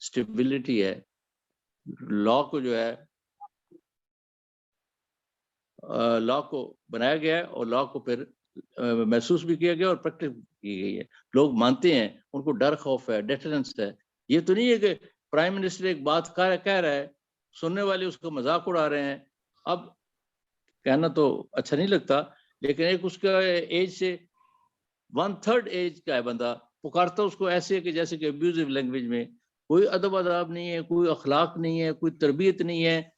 Stability है, law को जो है लॉ को बनाया गया है और लॉ को फिर महसूस भी किया गया और प्रैक्टिस की गई है। लोग मानते हैं, उनको डर खौफ है, डेटरेंस है। ये तो नहीं है कि प्राइम मिनिस्टर एक बात कह रहा है, सुनने वाले उसका मजाक उड़ा रहे हैं। अब कहना तो अच्छा नहीं लगता, लेकिन एक उसका एज से 1/3 एज का है बंदा, पुकारता उसको ऐसे है कि जैसे कि अब्यूजिव लैंग्वेज में। कोई अदब अदाब नहीं है, कोई अखलाक नहीं है, कोई तरबियत नहीं है।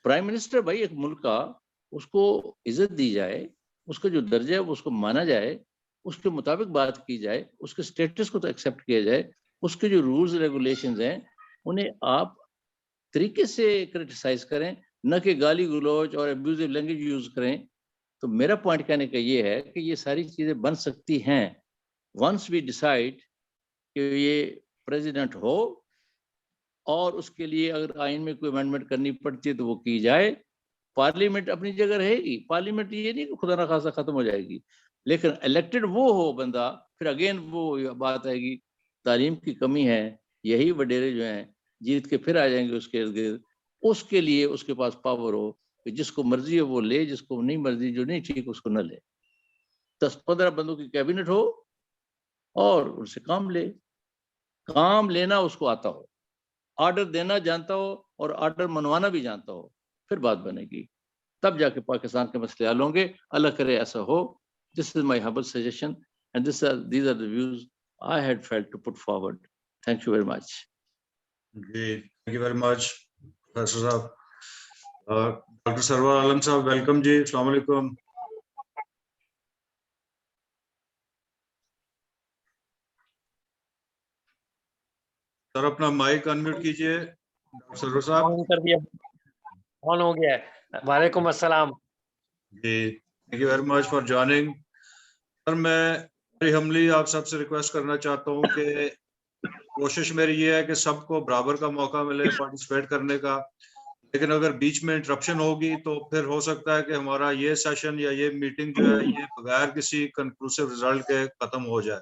प्राइम मिनिस्टर भाई एक मुल्क का, उसको इज्जत दी जाए, उसका जो दर्जा है वो उसको माना जाए, उसके मुताबिक बात की जाए, उसके स्टेटस को तो एक्सेप्ट किया जाए, उसके जो रूल्स रेगुलेशंस हैं उन्हें आप तरीके से क्रिटिसाइज करें, न कि गाली गलौज और अब्यूजिव लैंग्वेज यूज करें। तो मेरा पॉइंट कहने का ये है कि ये सारी चीजें बन सकती हैं वंस वी डिसाइड कि ये प्रेसिडेंट हो, और उसके लिए अगर आइन में कोई अमेंडमेंट करनी पड़ती है तो वो की जाए। पार्लियामेंट अपनी जगह रहेगी, पार्लियामेंट ये नहीं कि खुदा ना खासा खत्म हो जाएगी, लेकिन इलेक्टेड वो हो बंदा। फिर अगेन वो बात आएगी, तालीम की कमी है, यही वडेरे जो हैं जीत के फिर आ जाएंगे उसके इर्द गिर्द। उसके लिए उसके पास पावर हो कि जिसको मर्जी हो वो ले, जिसको नहीं मर्जी, जो नहीं ठीक उसको न ले। 10-15 बंदों की कैबिनेट हो और उनसे काम ले, काम लेना उसको आता हो, ऑर्डर देना जानता हो और ऑर्डर मनवाना भी जानता हो, फिर बात बनेगी। तब जाके पाकिस्तान के मसले हल होंगे। अल्लाह करे ऐसा हो। This is my humble suggestion and these are the views I had felt to put forward. Thank you very much. जी, thank you very much professor साहब। डॉक्टर सरवर आलम साहब, वेलकम जी, अस्सलाम वालेकुम। सर अपना माइक अनम्यूट कीजिए। डॉक्टर सरवर साहब on कर दिया, ऑन हो गया है। वालेकुम अस्सलाम जी, thank you very much for joining. Sir मैं वेरी हम्बली आप सबसे रिक्वेस्ट करना चाहता हूँ कि कोशिश मेरी ये है कि सबको बराबर का मौका मिले पार्टिसिपेट करने का, लेकिन अगर बीच में इंटरप्शन होगी तो फिर हो सकता है कि हमारा ये सेशन या ये मीटिंग जो है ये बगैर किसी कंक्लूसिव रिजल्ट के खत्म हो जाए।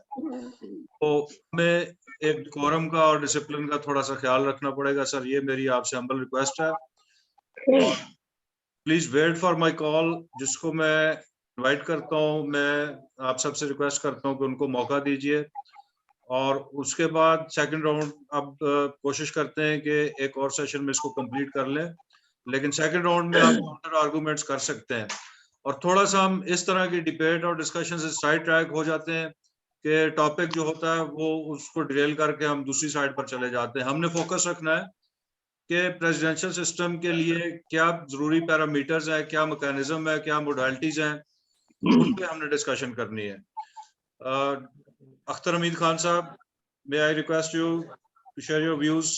तो हमें एक डिकोरम का और डिसिप्लिन का थोड़ा सा ख्याल रखना पड़ेगा सर, ये मेरी आपसे हम्बल रिक्वेस्ट है। और please wait for my call, जिसको मैं इनवाइट करता हूँ, मैं आप सबसे रिक्वेस्ट करता हूँ कि उनको मौका दीजिए। और उसके बाद सेकंड राउंड अब कोशिश करते हैं कि एक और सेशन में इसको कंप्लीट कर लें, लेकिन सेकंड राउंड में आप काउंटर आर्गुमेंट्स कर सकते हैं। और थोड़ा सा हम इस तरह की डिबेट और डिस्कशन से साइड ट्रैक हो जाते हैं कि टॉपिक जो होता है वो उसको डिरेल करके हम दूसरी साइड पर चले जाते हैं। हमने फोकस रखना है कि प्रेसिडेंशियल सिस्टम के लिए क्या जरूरी पैरामीटर्स हैं, क्या मैकेनिज्म है, क्या मोडालिटीज हैं, उन पे हमने डिस्कशन करनी है। अख्तर हमीद खान साहब, may I request you to share your views?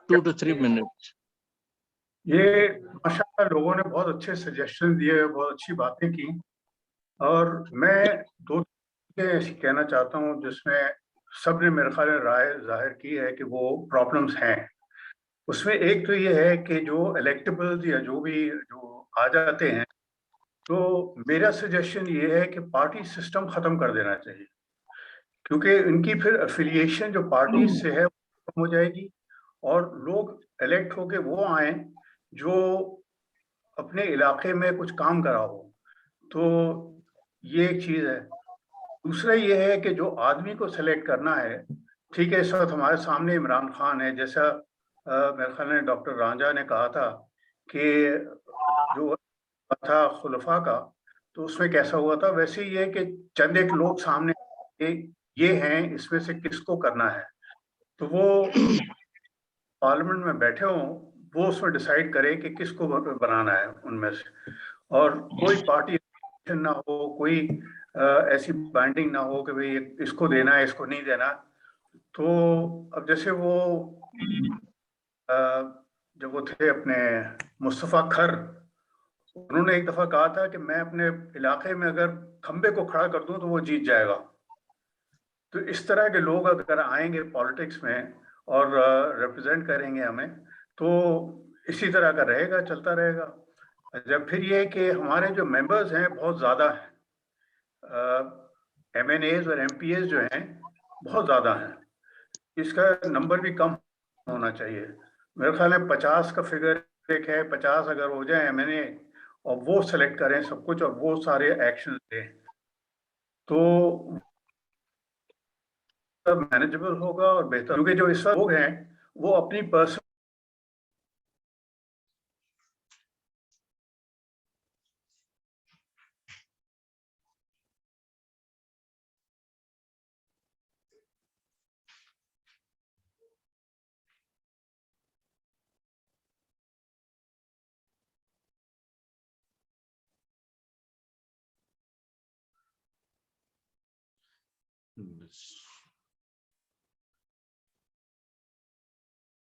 2 to 3 minutes. ये माशाल्लाह लोगों ने बहुत अच्छे सजेशन दिए, बहुत अच्छी बातें की, और मैं दो चीजें ऐसी कहना चाहता हूँ जिसमें सबने मेरे ख्याल में राय जाहिर की है कि वो प्रॉब्लम्स हैं। उसमें एक तो ये है कि जो इलेक्टेबल्स या जो भी जो आ जाते हैं, तो मेरा सजेशन ये है कि पार्टी सिस्टम खत्म कर देना चाहिए, क्योंकि इनकी फिर एफिलिएशन जो पार्टी से है खत्म हो जाएगी और लोग इलेक्ट होके वो आए जो अपने इलाके में कुछ काम करा हो। तो ये एक चीज है। दूसरा ये है कि जो आदमी को सेलेक्ट करना है, ठीक है, इस वक्त हमारे सामने इमरान खान है, जैसा मेरे ख्याल में डॉक्टर रांझा ने कहा था कि जो था खुलफा का, तो उसमें कैसा हुआ था, वैसे ही है कि चंद एक लोग सामने ये हैं, इसमें से किसको करना है, तो वो पार्लियामेंट में बैठे हों, वो उसमें डिसाइड करे कि किसको बनाना है उनमें से, और कोई पार्टी ना हो, कोई ऐसी बाइंडिंग ना हो कि भाई इसको देना है इसको नहीं देना। तो अब जैसे वो जब वो थे अपने मुस्तफ़ा खर, उन्होंने एक दफा कहा था कि मैं अपने इलाके में अगर खंबे को खड़ा कर दूं तो वो जीत जाएगा। तो इस तरह के लोग अगर आएंगे पॉलिटिक्स में और रिप्रेजेंट करेंगे हमें, तो इसी तरह का रहेगा, चलता रहेगा। जब फिर ये कि हमारे जो मेंबर्स हैं बहुत ज़्यादा हैं, MNAs और MPAs जो हैं बहुत ज़्यादा हैं, इसका नंबर भी कम होना चाहिए। मेरे ख्याल में 50 का फिगर एक है, 50 अगर हो जाए MNA और वो सेलेक्ट करें सब कुछ और वो सारे एक्शन लें तो मैनेजेबल होगा और बेहतर, क्योंकि जो इस वक्त लोग हैं वो अपनी पर्सनल Yes.